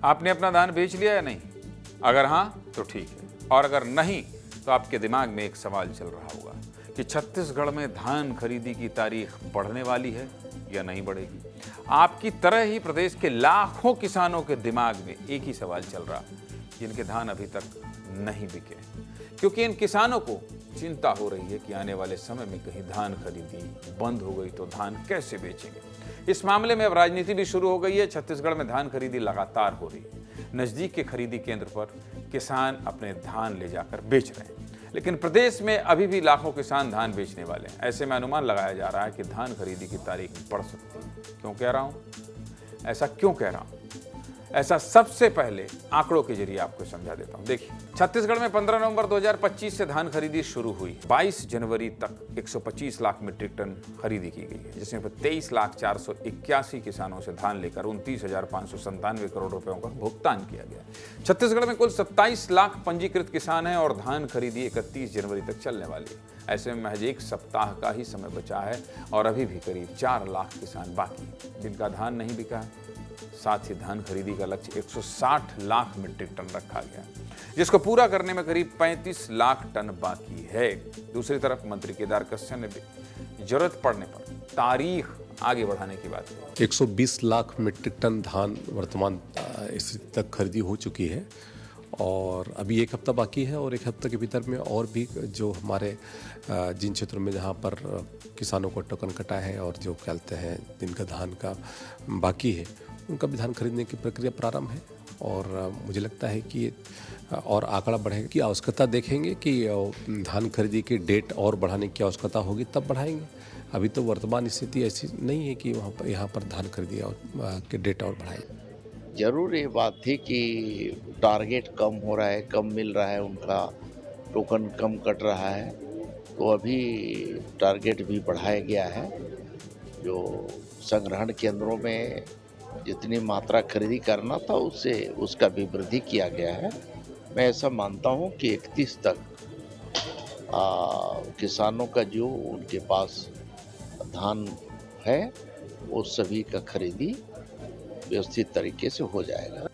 आपने अपना धान बेच लिया या नहीं? अगर हाँ तो ठीक है, और अगर नहीं तो आपके दिमाग में एक सवाल चल रहा होगा कि छत्तीसगढ़ में धान खरीदी की तारीख बढ़ने वाली है या नहीं बढ़ेगी। आपकी तरह ही प्रदेश के लाखों किसानों के दिमाग में एक ही सवाल चल रहा, जिनके धान अभी तक नहीं बिके, क्योंकि इन किसानों को चिंता हो रही है कि आने वाले समय में कहीं धान खरीदी बंद हो गई तो धान कैसे बेचेंगे। इस मामले में अब राजनीति भी शुरू हो गई है। छत्तीसगढ़ में धान खरीदी लगातार हो रही है। नजदीक के खरीदी केंद्र पर किसान अपने धान ले जाकर बेच रहे हैं, लेकिन प्रदेश में अभी भी लाखों किसान धान बेचने वाले हैं। ऐसे में अनुमान लगाया जा रहा है कि धान खरीदी की तारीख बढ़ सकती है। क्यों कह रहा हूं? ऐसा क्यों कह रहा हूं? ऐसा सबसे पहले आंकड़ों के जरिए आपको समझा देता हूं। देखिए, छत्तीसगढ़ में 15 नवंबर 2025 से धान खरीदी शुरू हुई। 22 जनवरी तक 125 लाख मीट्रिक टन खरीदी की गई है, जिसमें 23,481 किसानों से धान लेकर 29,597 करोड़ रुपयों का भुगतान किया गया। छत्तीसगढ़ में कुल 27 लाख पंजीकृत किसान हैं और धान खरीदी 31 जनवरी तक चलने वाली है। ऐसे में महज एक सप्ताह का ही समय बचा है और अभी भी करीब 4 लाख किसान बाकी जिनका धान नहीं बिका है। साथ ही धान खरीदी का लक्ष्य 160 लाख मीट्रिक टन रखा गया, जिसको पूरा करने में करीब 35 लाख टन बाकी है। दूसरी तरफ मंत्री केदार कश्यप ने भी जरूरत पड़ने पर तारीख आगे बढ़ाने की बात की। 120 लाख मीट्रिक टन धान वर्तमान स्थिति तक खरीदी हो चुकी है और अभी एक हफ्ता बाकी है और एक हफ्ते के भीतर में और भी जो हमारे जिन क्षेत्रों में जहाँ पर किसानों को टोकन कटा है और जो कहते हैं जिनका धान का बाकी है उनका भी धान खरीदने की प्रक्रिया प्रारंभ है। और मुझे लगता है कि और आंकड़ा बढ़ेगा की आवश्यकता देखेंगे कि धान खरीदी की डेट और बढ़ाने की आवश्यकता होगी तब बढ़ाएंगे। अभी तो वर्तमान स्थिति ऐसी नहीं है कि वहाँ पर यहाँ पर धान खरीदी और की डेट और बढ़ाएंगे। जरूर ये बात थी कि टारगेट कम हो रहा है, कम मिल रहा है, उनका टोकन कम कट रहा है, तो अभी टारगेट भी बढ़ाया गया है। जो संग्रहण केंद्रों में जितनी मात्रा खरीदी करना था उससे उसका भी वृद्धि किया गया है। मैं ऐसा मानता हूं कि 31 तक किसानों का जो उनके पास धान है वो सभी का खरीदी व्यवस्थित तरीके से हो जाएगा।